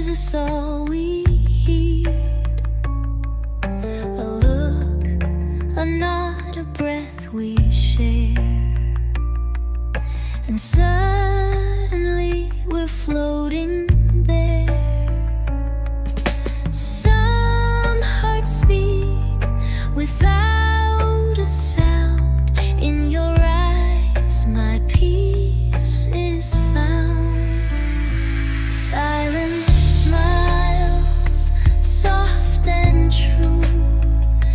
gives us all we need. A look, a nod, a breath we share, and suddenly we're floating there. Some hearts speak without a sound. In your eyes my peace is found. Silent smiles, soft and true,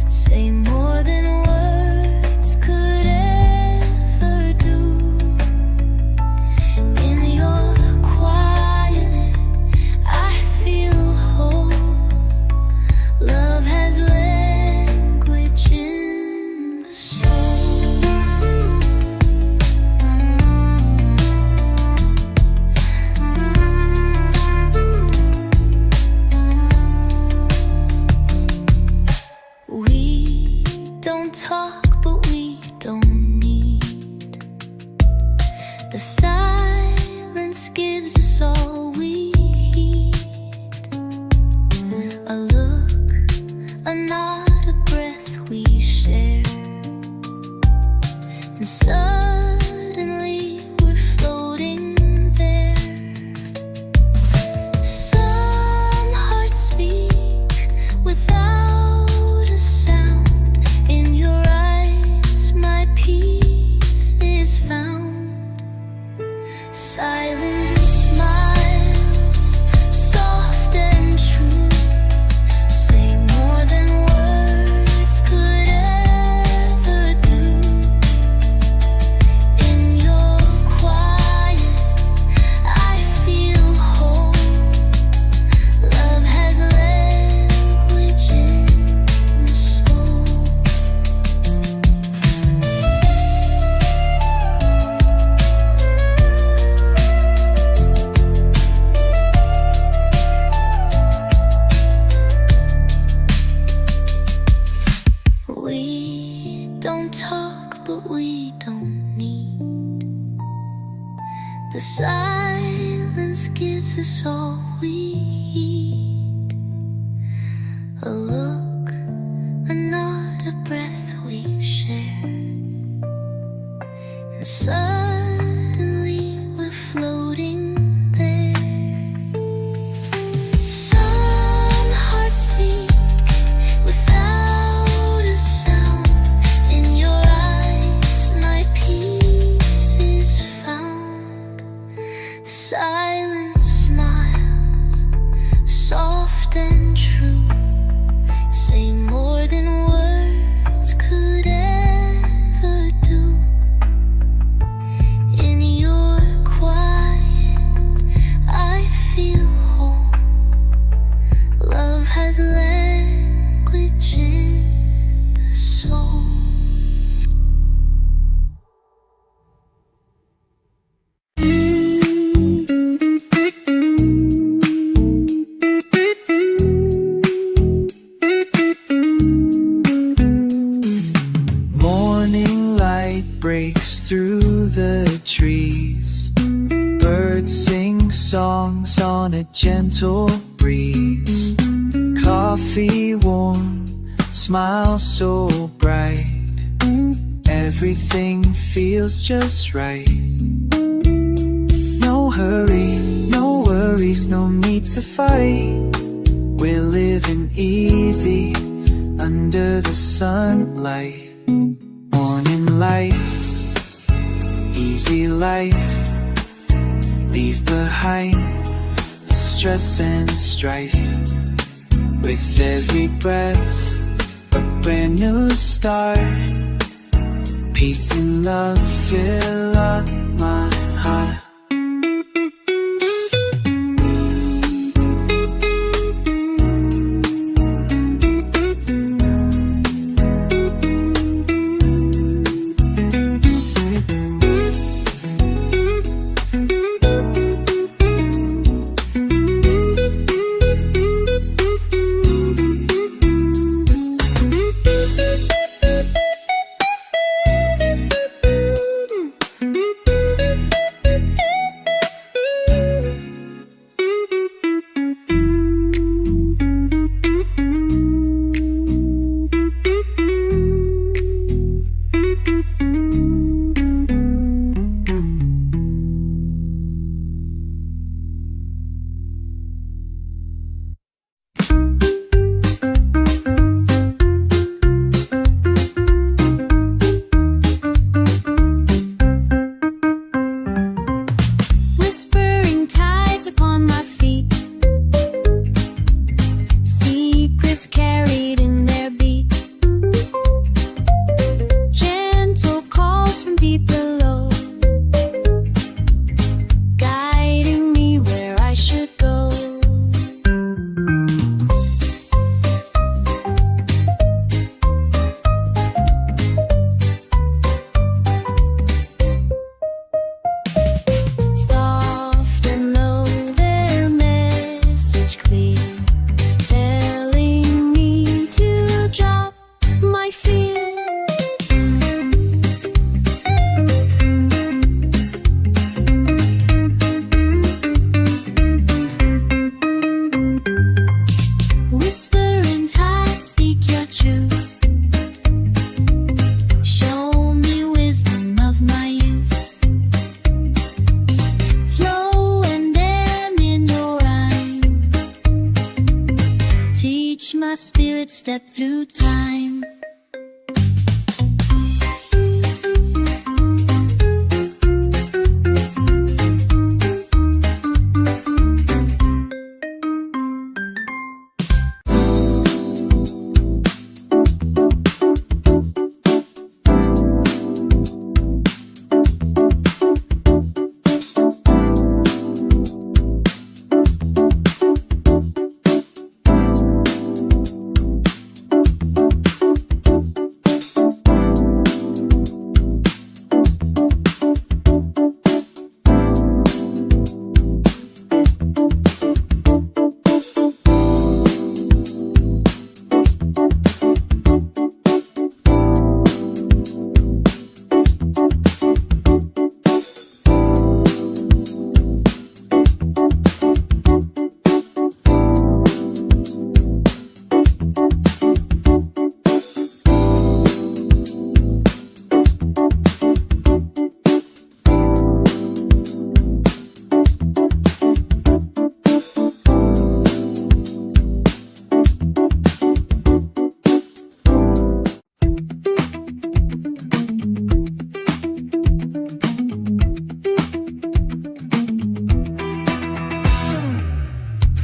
say more than words could ever do. In your quiet, I feel whole. Love has language in the soul. We don't talk, but we don't need. The silence gives us all we need. A look, a nod, a breath we share, and suddenly we're floating there. Some hearts speak without a sound. In your eyes my peace is found. Silent smiles, soft and true, say more than words could ever do. In your quiet, I feel whole. Love has language in the soul. We don't talk, but we don't need. The silence gives us all we need. A look, a nod, a breath we share, and suddenly we're floating there. Some hearts speak without a sound. In your eyes my peace is found. Silent smiles, soft and true, say more than words could ever do. In your quiet, I feel whole. Love has language in the soul. Morning light breaks through the trees. Birds sing songs on a gentle breeze. Coffee warm, smile so bright. Everything feels just right. No hurry, no worries, no need to fight. We're living easy under the sunlight. Morning life, easy life. Leave behind the stress and strife. With every breath, a brand new start. Peace and love fill up my heart. below, guiding me where I should go. Soft and low, their message clear, telling me to drop my fear. Whisper in time, speak your truth. Show me wisdom of my youth. Flow and end in your rhyme. Teach my spirit step through time.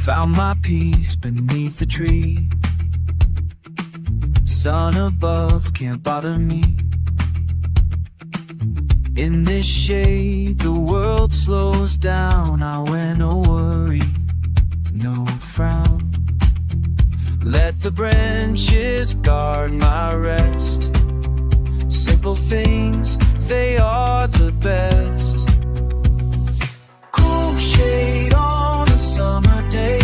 Found my peace beneath the tree. Sun above can't bother me. In this shade the world slows down. I wear no worry, no frown. Let the branches guard my rest. Simple things, they are the best. Cool shade on a summer day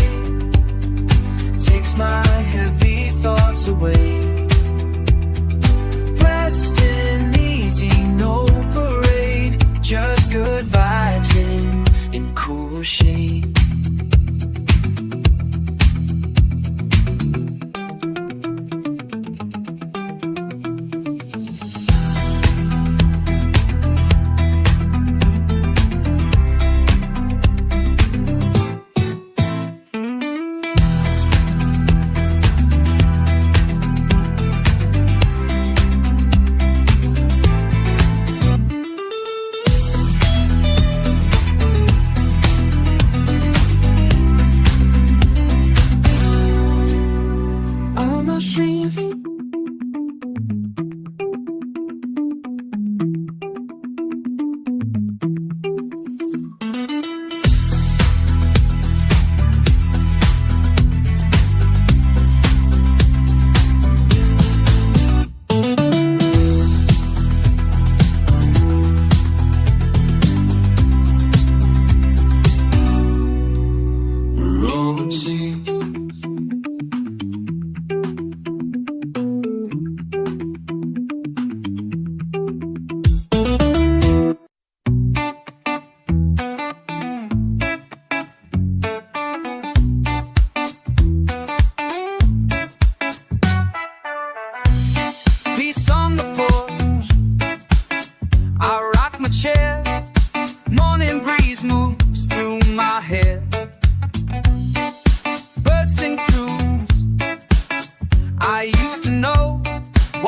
takes my heavy thoughts away. Resting easy, no parade, just good vibes in cool shade.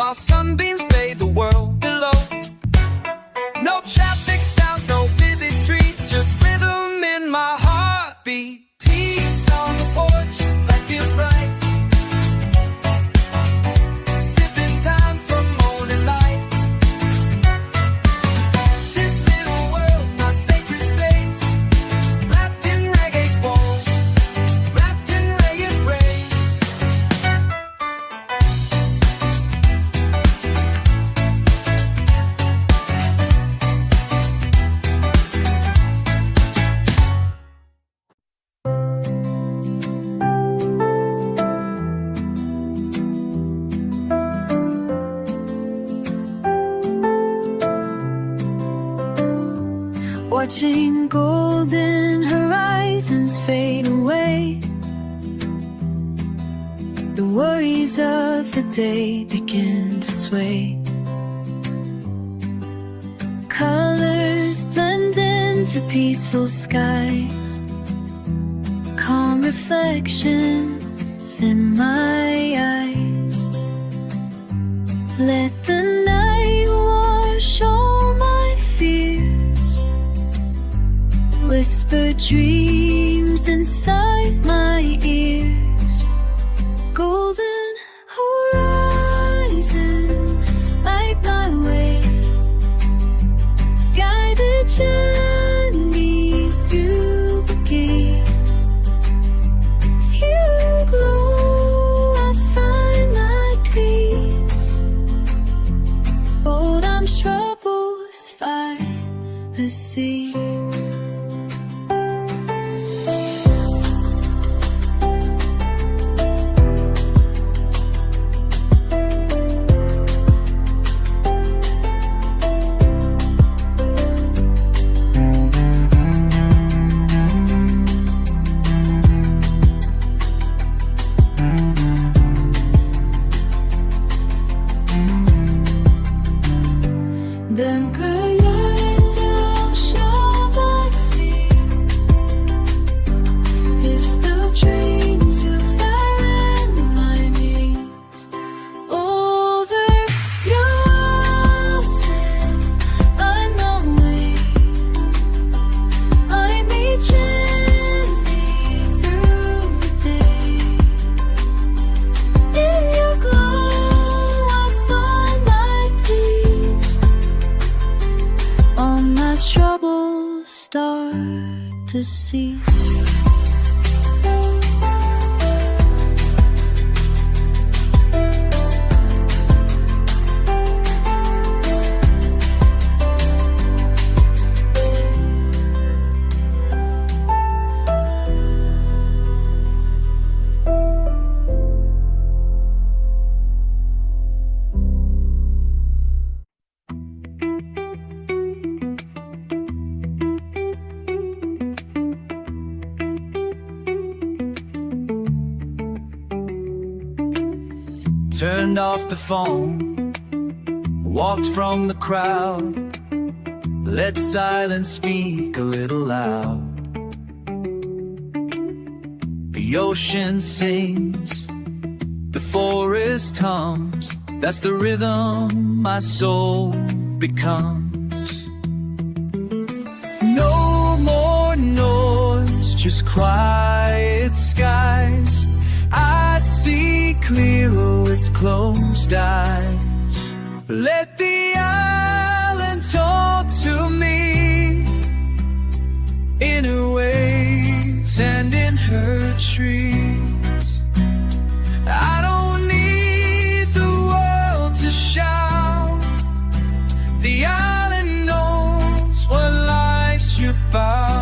while sunbeams bathe the world below. No traffic sounds, no busy street, just rhythm in my heartbeat. Peace on the porch, life feels right. Sipping time from morning light. watching golden horizons fade away. The worries of the day begin to sway. Colors blend into peaceful skies, calm reflections in my eyes. Let the night wash all my fears, whisper dreams inside my ears. Golden horizon, light my way, guide the journey through the gate. You glow, I find my peace. Bold arms, troubles find the sea. Troubles start to cease. Turned off the phone, walked from the crowd, let silence speak a little loud. The ocean sings, the forest hums, that's the rhythm my soul becomes. No more noise, just quiet skies. I see clearer with closed eyes. Let the island talk to me in her waves and in her trees. I don't need the world to shout. The island knows what life's about.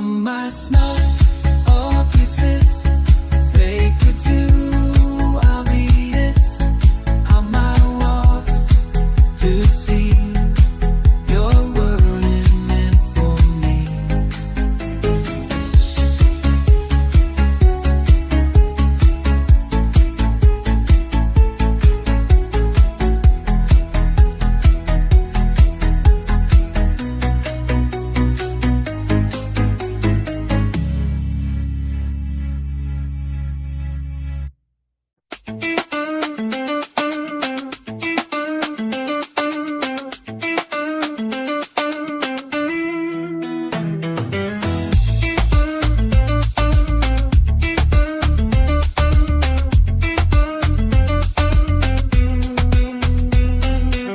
my snow or pieces, fake for two. I'll be this on my walks to see your world is meant for me.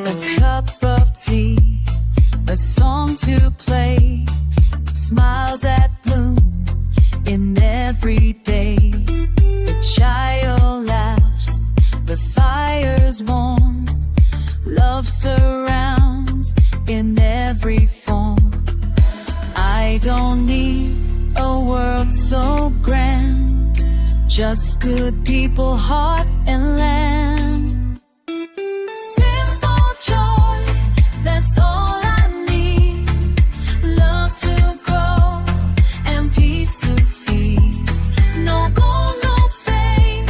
A cup of tea, a song to play, smiles that bloom in every day. The child laughs, the fire's warm, love surrounds in every form. I don't need a world so grand, just good people, heart and land. Simple joy, that's all I need. Love to grow and peace to feed. No gold, no fame,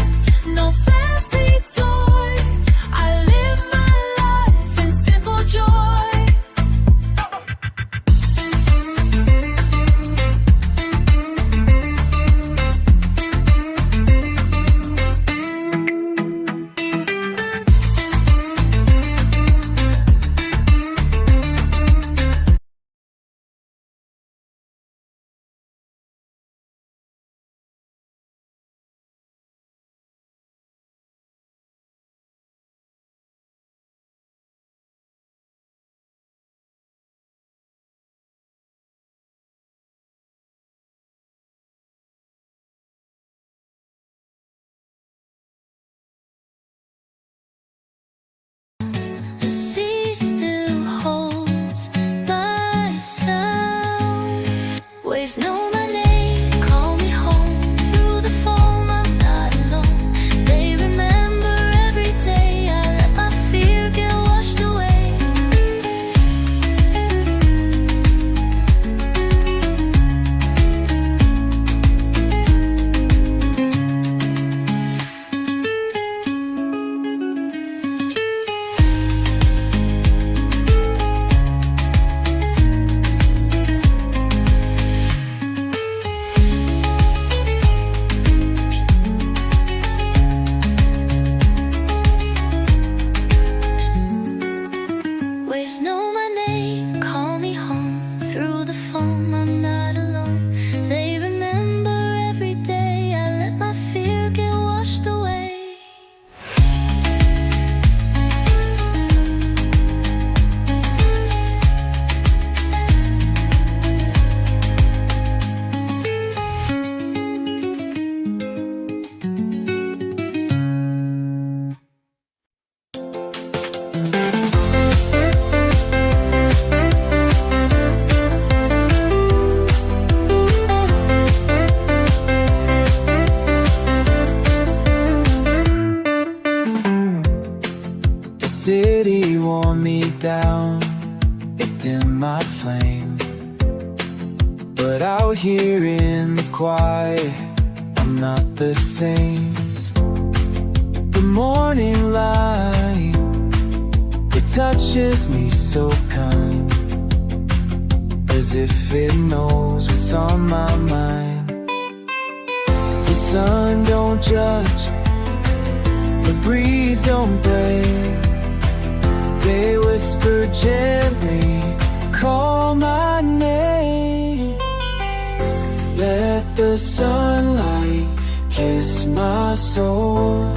no fancy toy. I live my life in simple joy. The sea still holds my sound. Waves know my name, call me home. Through the foam, I'm not alone. They remember every day. I let my fear get washed away. Waves know my name, call me home. Through the foam, I'm not alone. They remember every day. I let my fear get washed away. The city wore me down, it dimmed my flame. But out here in the quiet, I'm not the same. The morning light, it touches me so kind, as if it knows what's on my mind. The sun don't judge, the breeze don't break. They whisper gently, call my name. Let the sunlight kiss my soul,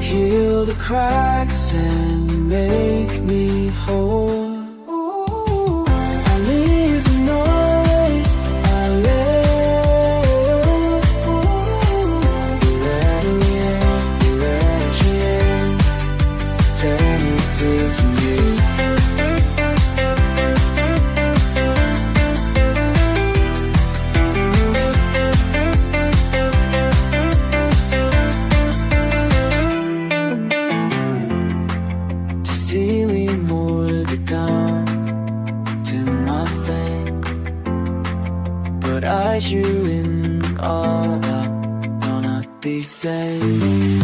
heal the cracks and make me whole. I leave the noise, I live. Turn it to me. you in all, gonna be safe.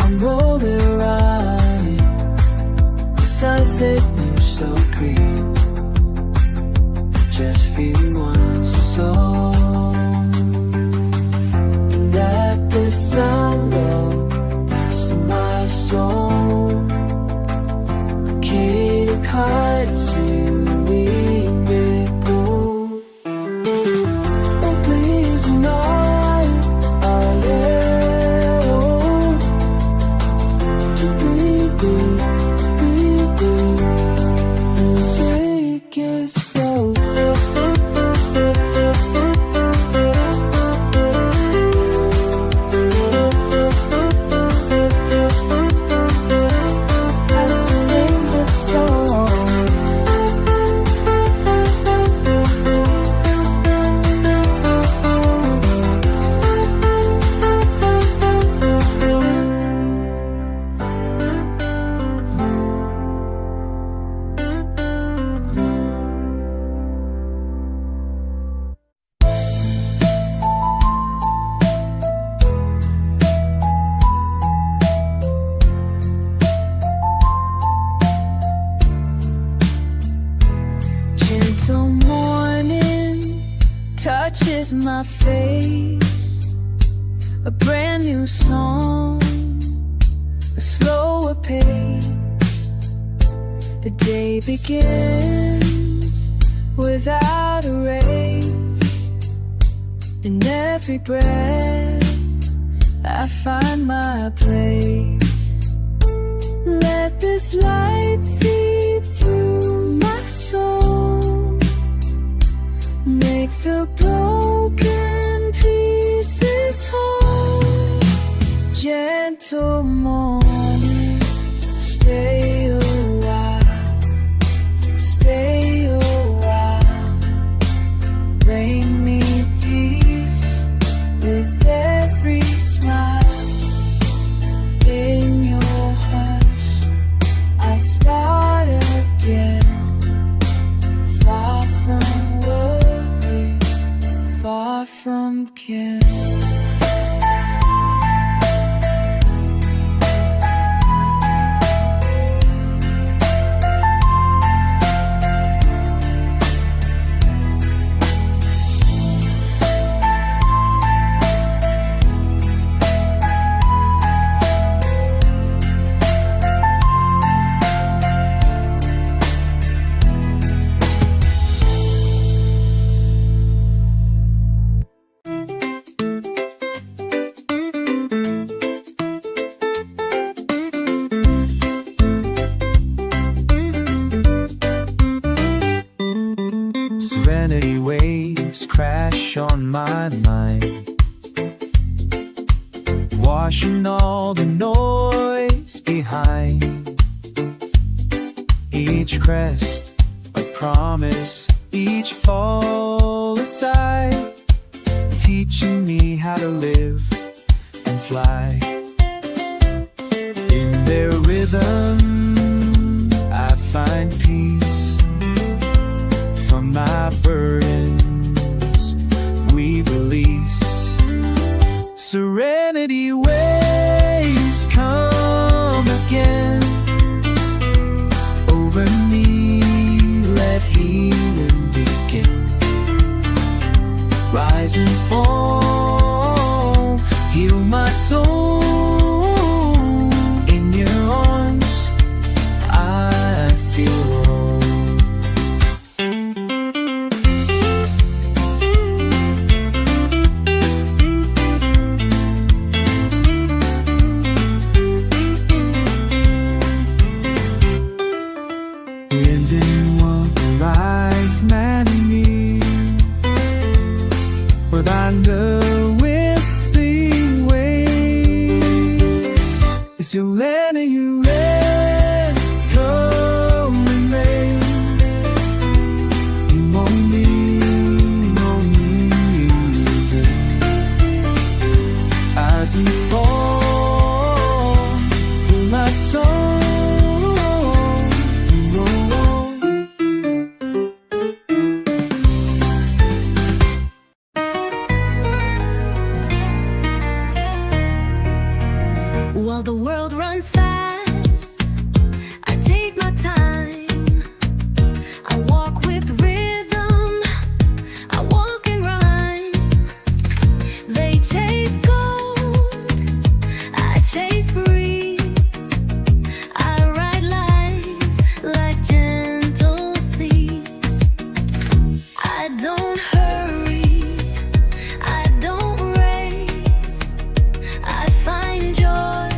I'm rolling right, the sunset moves so green. Just feel once or so, and at the sun low, past my soul. Key to cut to leave it go. Oh, please not alone. Just breathe it, and take it slow. Gentle morning touches my face, a brand new song, a slower pace. The day begins without a race. In every breath I find my place. Let this light seep through my soul, make the broken pieces whole. Gentle morning, stay a while, stay a while. Bring me peace with every smile. In your hush, I start again. Far from worry, far from care. Serenity waves crash on my mind, washing all the noise behind. Each crest a promise, each fall a sigh, teaching me how to live and fly. In their rhythm I find peace. From my burdens we release. Serenity waves come again over me, let healing begin. Rise and fall, heal my soul. In your arms I feel whole. Wind and one rise many me, but I know we'll sing ways. It's your land and you rest, come remain. You won't need no music as you fall through my soul. world runs fast, I take my time. I walk with rhythm, I walk and rhyme. They chase gold, I chase breeze. I ride life like gentle seas. I don't hurry, I don't race. I find joy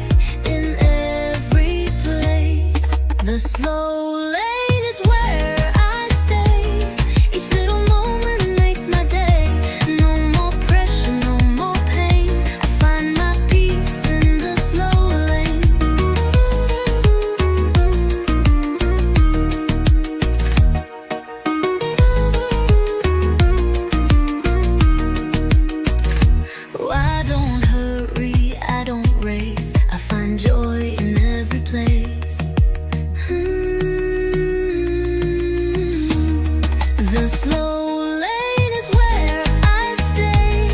in every place. The slow lane is where I stay. Each little moment makes my day. No more pressure, no more pain. I find my peace in the slow lane. Oh, I don't hurry, I don't race. I find joy in every place. The slow lane is where I stay.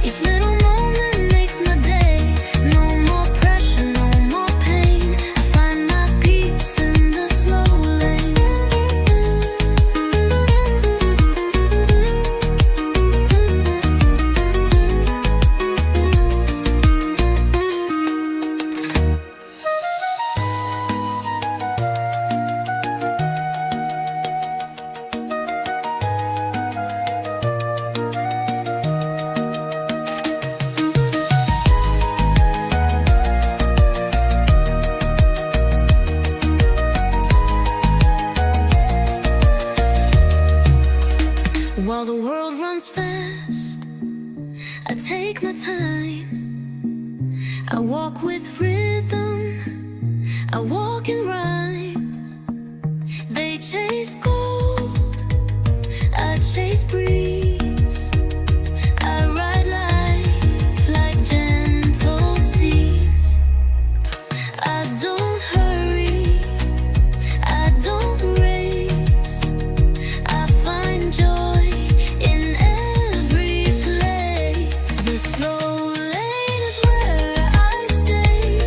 Each little moment makes my day. No more pressure, no more pain. I find my peace in the slow lane. While the world runs fast, I take my time. I walk with rhythm, I walk and rhyme. They chase gold, I chase breeze. I ride life like gentle seas. I don't hurry, I don't race. I find joy in every place. The slow lane is where I stay.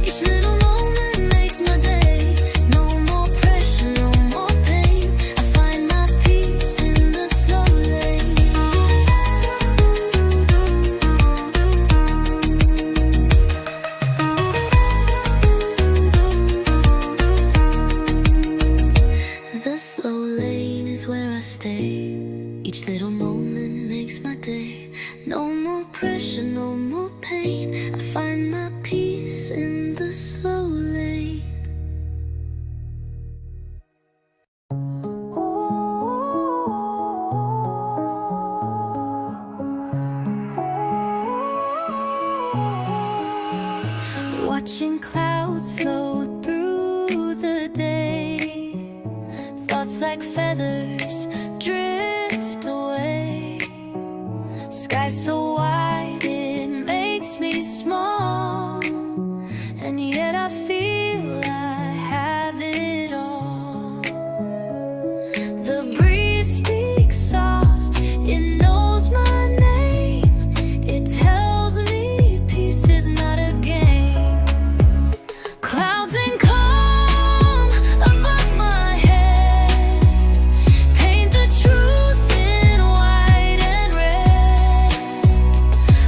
Each little moment makes my day. No more pressure, no more pain. I find my peace in the slow lane. The slow lane is where I stay. Each little moment makes my day. No more pressure, no more pain. I find my peace in the slow lane. Watching clouds float through the day. Thoughts like feathers drift away. Sky so wide it makes me small, and yet I feel I have it all. The breeze speaks soft, it knows my name. It tells me peace is not a game. Clouds and calm above my head paint the truth in white and red.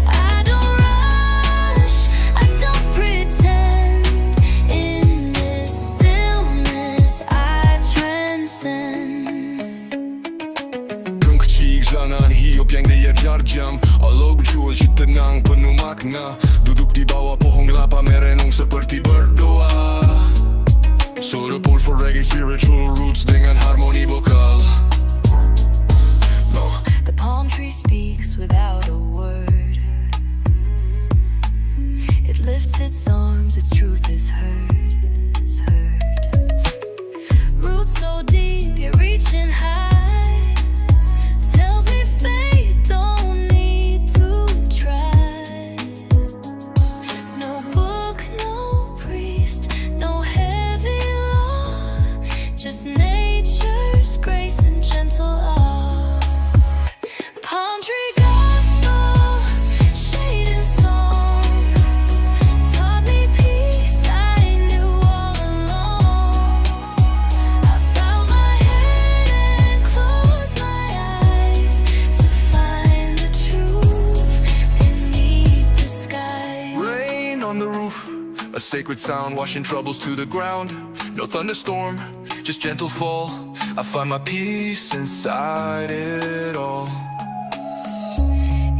I don't rush, I don't pretend. In this stillness I transcend. Kung kecil jalanan hidup yang dia jarjam. Allah berjual si tenang penuh makna. Duduk di bawah pohon kelapa merenung seperti berdoa. Suitable for reggae spiritual roots dengan harmoni vokal. No. The palm tree speaks without a word. It lifts its arms, its truth is heard, is heard. Roots so deep, you're reaching high. Tells me faith don't need to try. No book, no priest, no heavy law. Just nature's grace and gentle awe. Palm tree gospel, shade and song. Taught me peace, A sacred sound washing troubles to the ground. No thunderstorm, just gentle fall. I find my peace inside it all.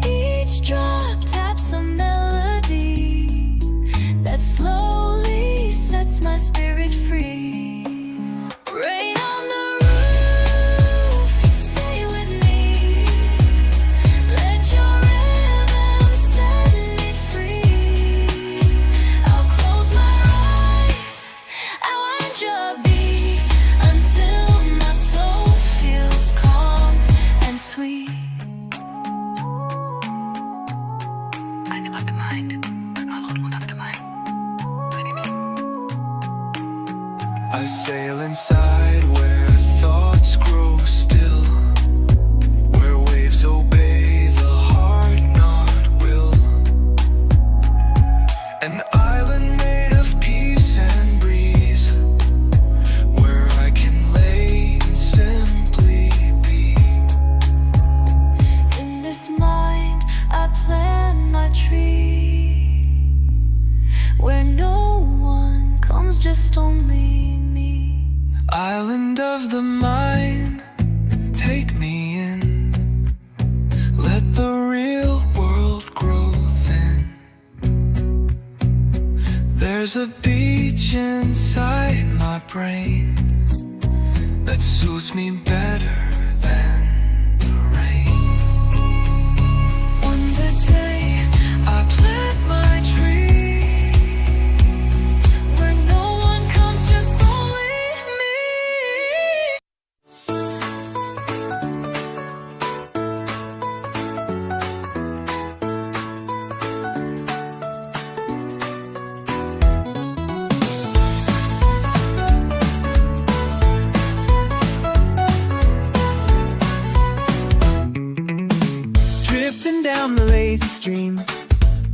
Each drop taps a melody that slowly sets my spirit free. Rain on the roof, stay with me. Let your rhythm set me free. I'll close my eyes, I'll wind your beat until my soul feels calm and sweet. I sail inside where thoughts grow still, where waves obey the heart, not will. An island made of peace and breeze, where I can lay and simply be. In this mind, I plant my tree, where no one comes, just only me. Island of the mind, take me in. Let the real world grow thin. There's a beach inside my brain that suits me better than the rain. On the day I plant my tree, where no one comes, just only me. Drifting down the lazy stream,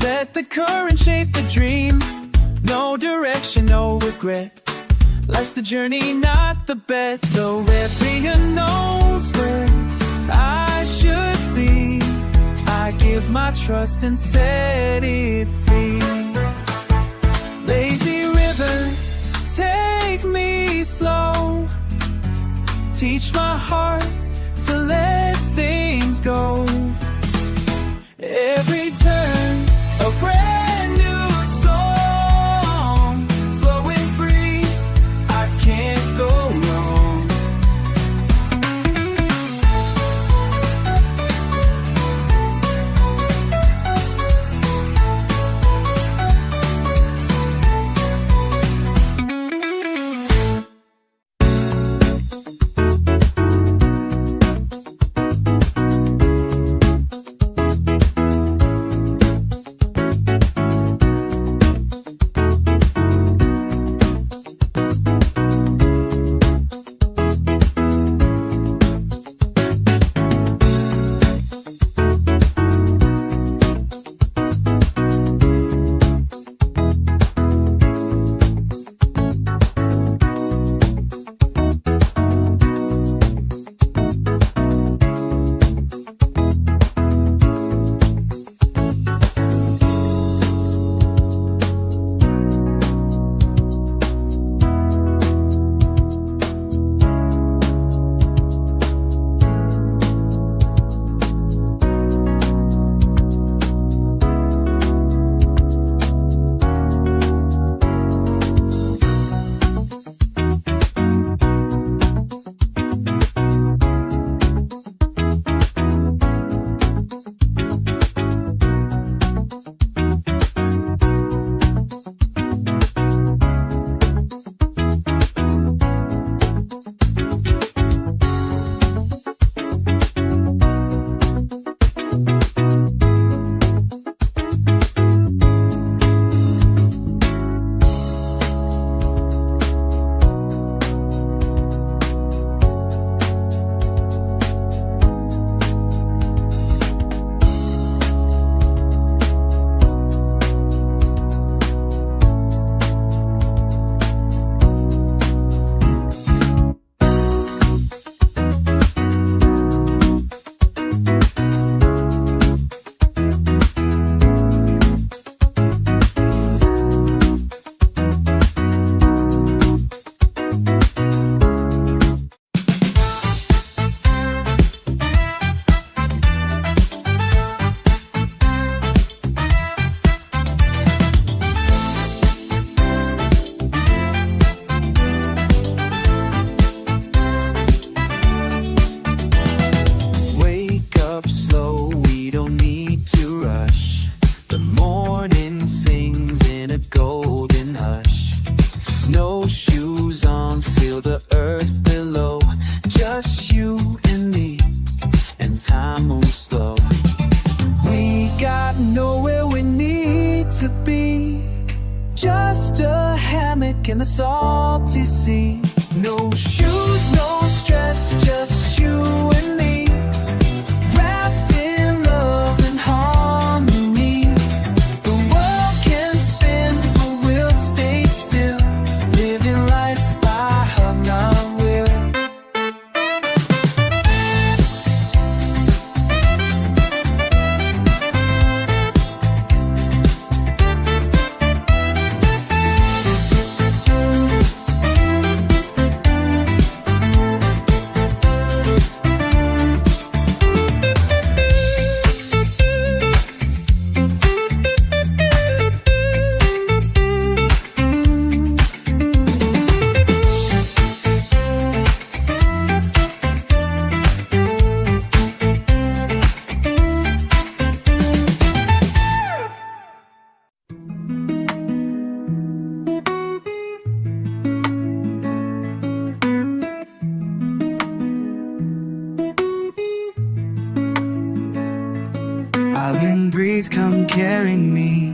let the current shape the dream. No direction, no regret. Life's the journey, not the bet. Though everyone knows where I should be, I give my trust and set it free. Lazy river, take me slow. Teach my heart to let things go. Every turn, a brand new song, flowing free, I can't go wrong. rhythmic in the salty sea. No shoes, no stress, just you and me, wrapped in love and harmony. The world can spin, but we'll stay still, living life by heart, not will. Island breeze, come carry me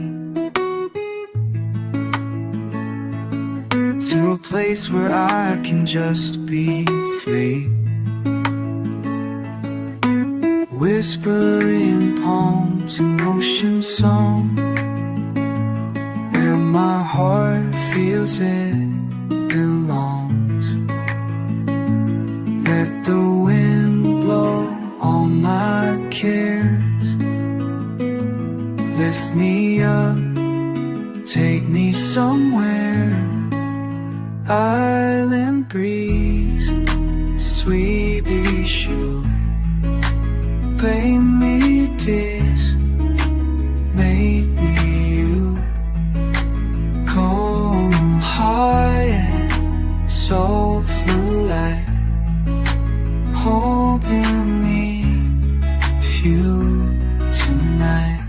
to a place where I can just be free, whispering palms and ocean song, where my heart feels it belongs. Let the wind blow all my cares, lift me up, take me somewhere. Island breeze, sweet issue, play me this, make me you. Come high and soulful light, hoping me you tonight.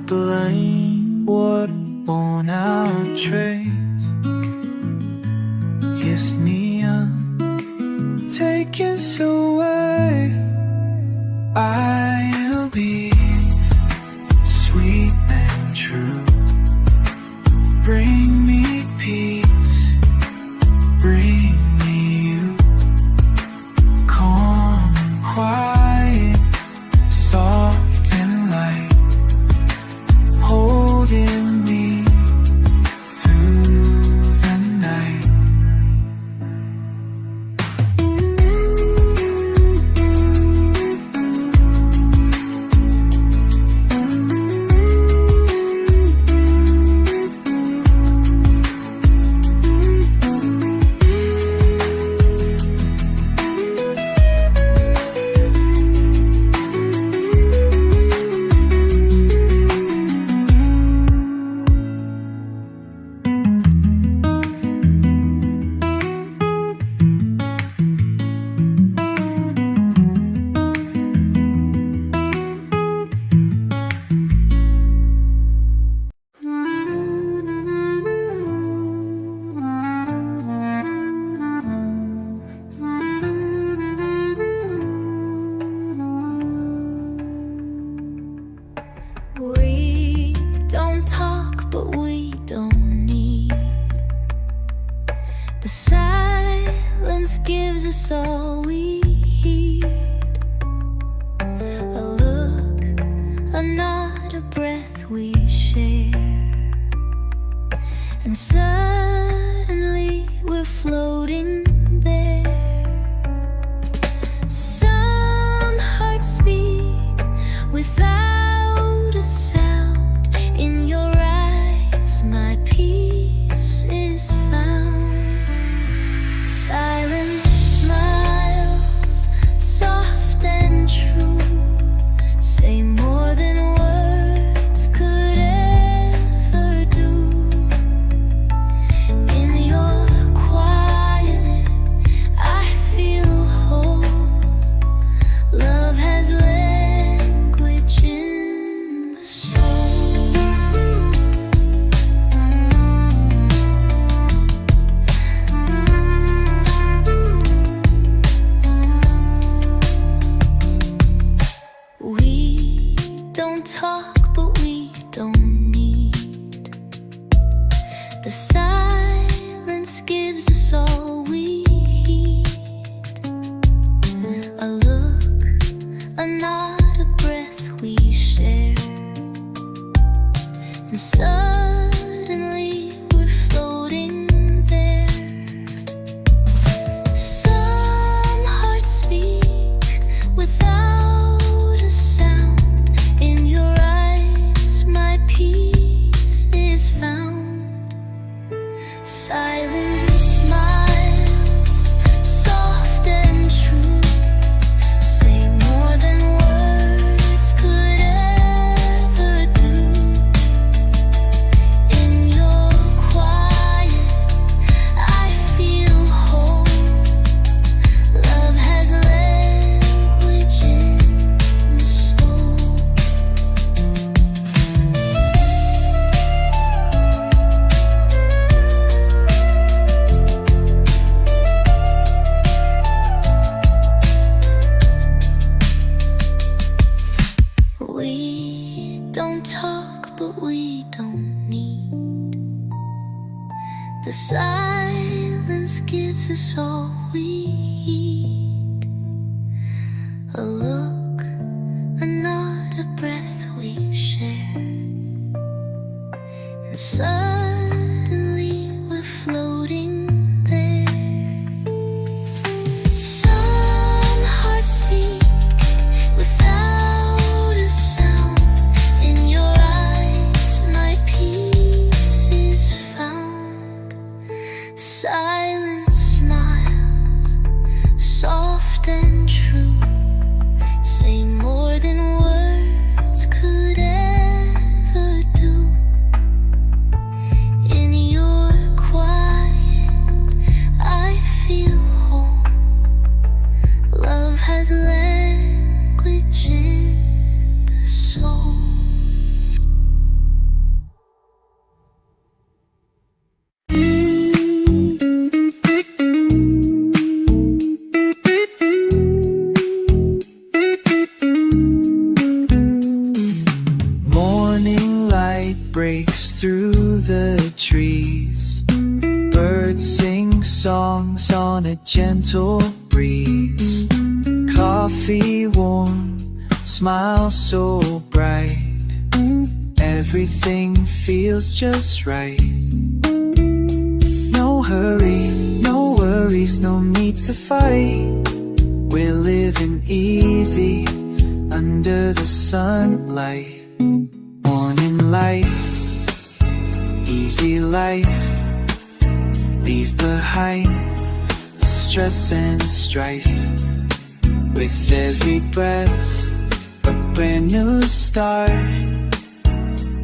Blind water born out trace, kissed me up, take us away. I'll be sweet and true, bring me peace, bring me you. Calm, quiet, soft and light, holding me through the night. We don't talk, but we don't need. The silence gives us all we need. A look, a nod, a breath we share, and suddenly we're floating there. Some hearts speak without a sound. In your eyes, my peace is found. Silent smiles, soft and true, say more than words could ever do. In your quiet we eat. A look, a nod, a breath we share. And suddenly we're floating there. Some hearts speak without a sound. In your eyes my peace is found. Silent smiles, soft and true, say more than words could ever do. In your quiet, I feel whole. Love has language in the soul. Morning light breaks through the trees. Birds sing songs on a gentle breeze. Coffee warm, smile so bright. Everything feels just right. No hurry, no worries, no need to fight. We're living easy under the sunlight. Morning light, easy life. Leave behind the stress and strife. With every breath, a brand new start.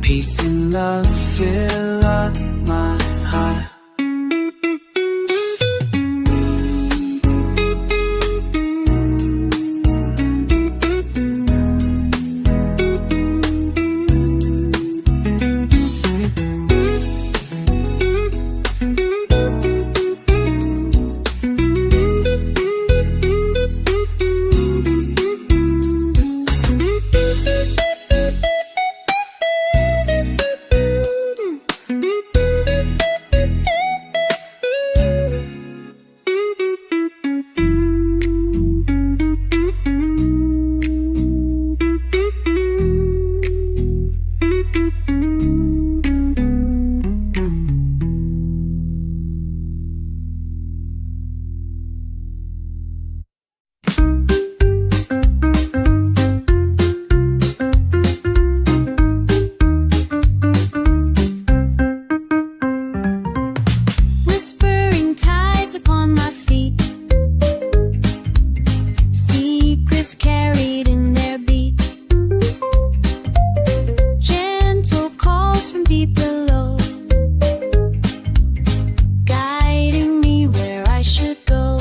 Peace and love fill up my heart. Whispering tides upon my feet, secrets carried in their beat. Gentle calls from deep below, guiding me where I should go.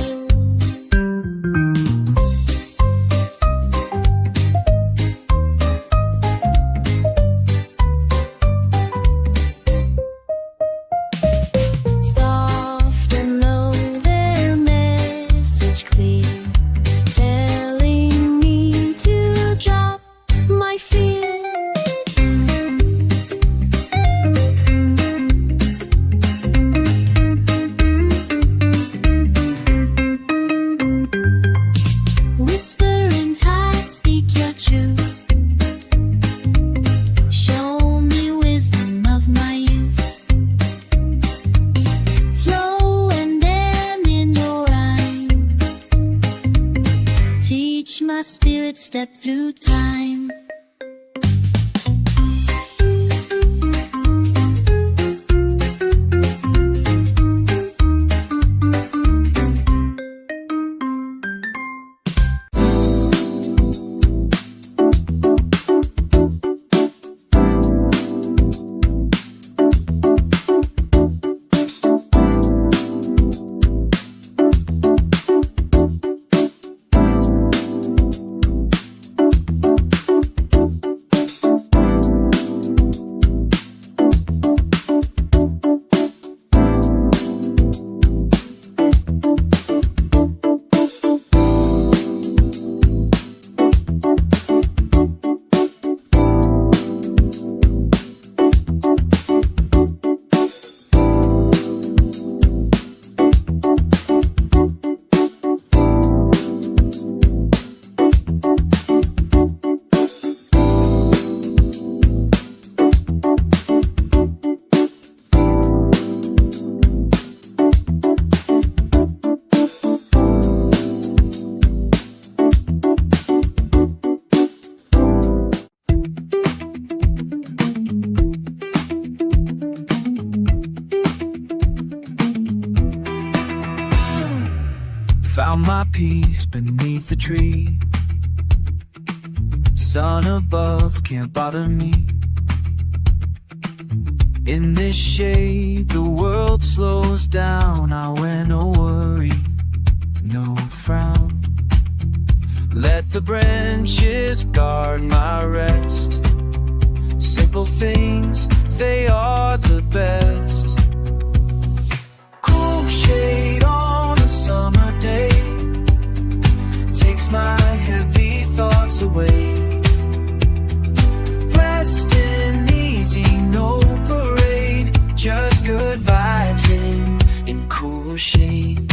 Soft and low, their message clear, telling me to drop my fear. Whispering tides, speak your truth. Show me wisdom of my youth. Flow and am in your rhyme. Teach my spirit step through time. Found my peace beneath the tree. Sun above can't bother me. In this shade the world slows down. I wear no worry, no frown. Let the branches guard my rest. Simple things, they are the best. Cool shade on a summer day takes my heavy thoughts away. Resting easy, no parade, just good vibes in cool shade.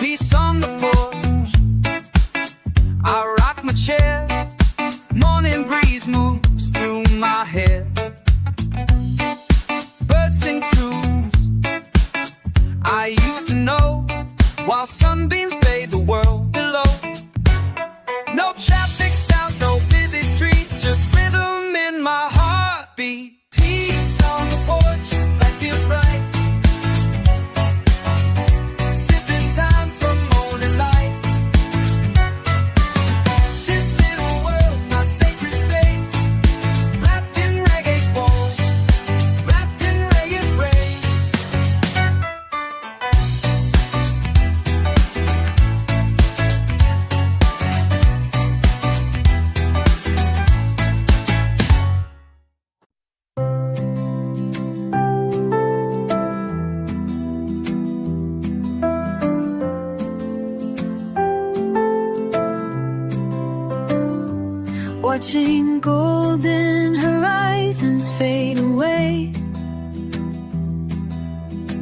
Peace on the porch, I rock my chair. Morning breeze moves through my hair. Birds sing tunes I used to know, while sunbeams bathe the world below. No traffic sounds, no busy street, just rhythm in my heartbeat. Peace on the porch, life feels right. Sipping time from morning light. This little world, my sacred space, wrapped in reggae bowl, wrapped in reggae rays. Watching golden horizons fade away.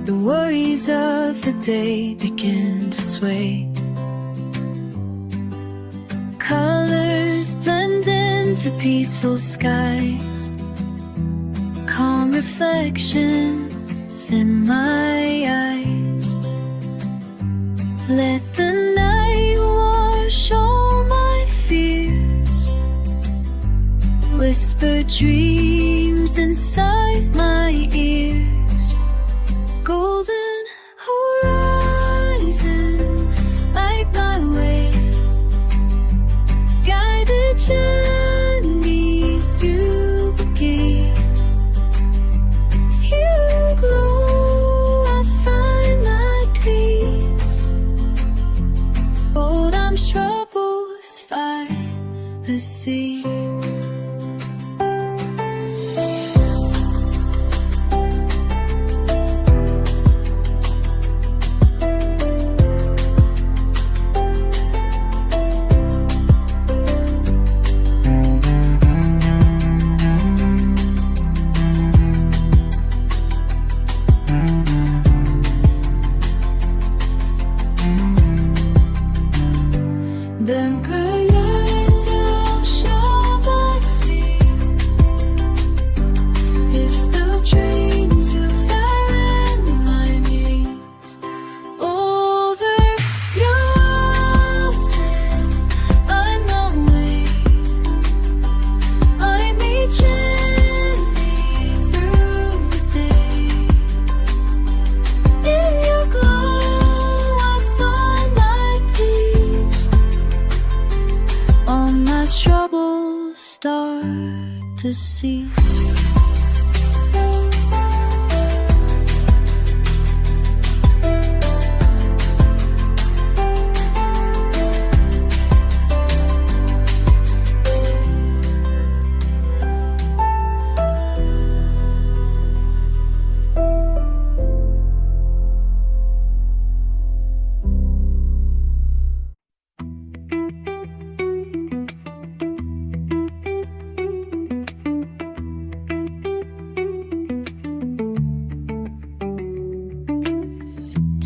The worries of the day begin to sway. Colors blend into peaceful skies. Calm reflections in my eyes. Let the night wash all my fears. Whisper dreams inside my ears. Golden horizon, light my way. Guide the journey through the gate. You glow, I find my peace. Bold I'm troubles find the sea.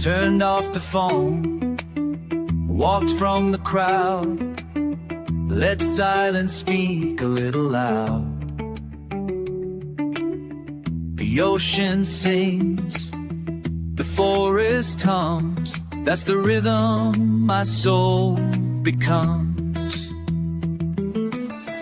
Turned off the phone, walked from the crowd. Let silence speak a little loud. The ocean sings, the forest hums. That's the rhythm my soul becomes.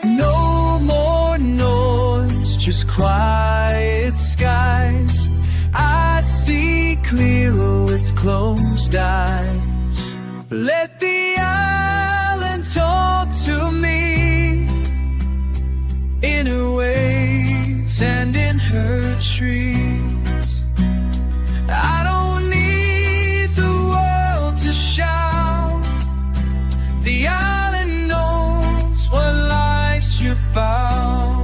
No more noise, just quiet skies. I see clearer with closed eyes. Let the island talk to me in her waves and in her trees. I don't need the world to shout. The island knows what life's about.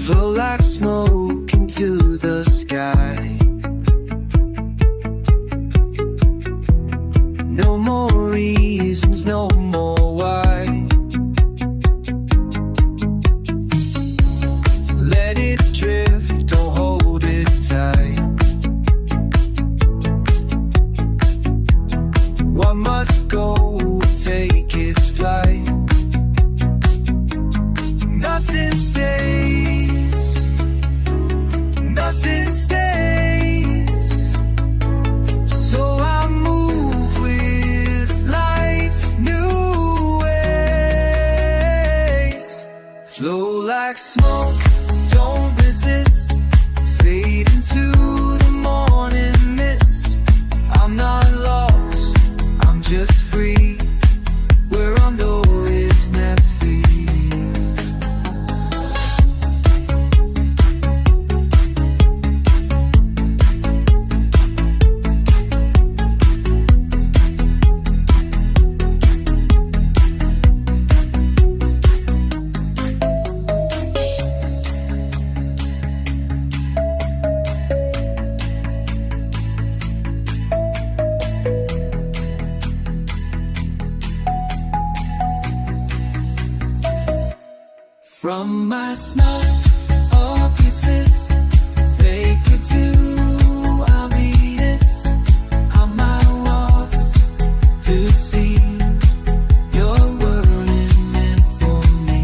Flow like smoke into the sky. No more reasons, no more why. Let it drift, don't hold it tight. What must go, take its flight. Nothing stays, nothing stays. So I move with life's new ways. Flow like smoke, don't resist. Fade into the morning mist. I'm not lost, I'm just free. Where I'm low is never free. From my snuff of pieces, fake it too, I'll be this. I'm my walks to see your world is meant for me.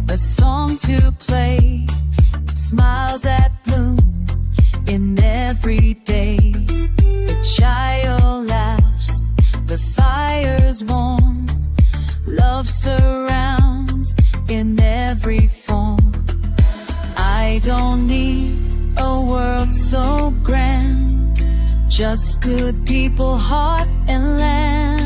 A song to play, smiles that bloom in every day. The child laughs, the fire's warm. Love surrounds in every form. I don't need a world so grand, just good people, heart and land.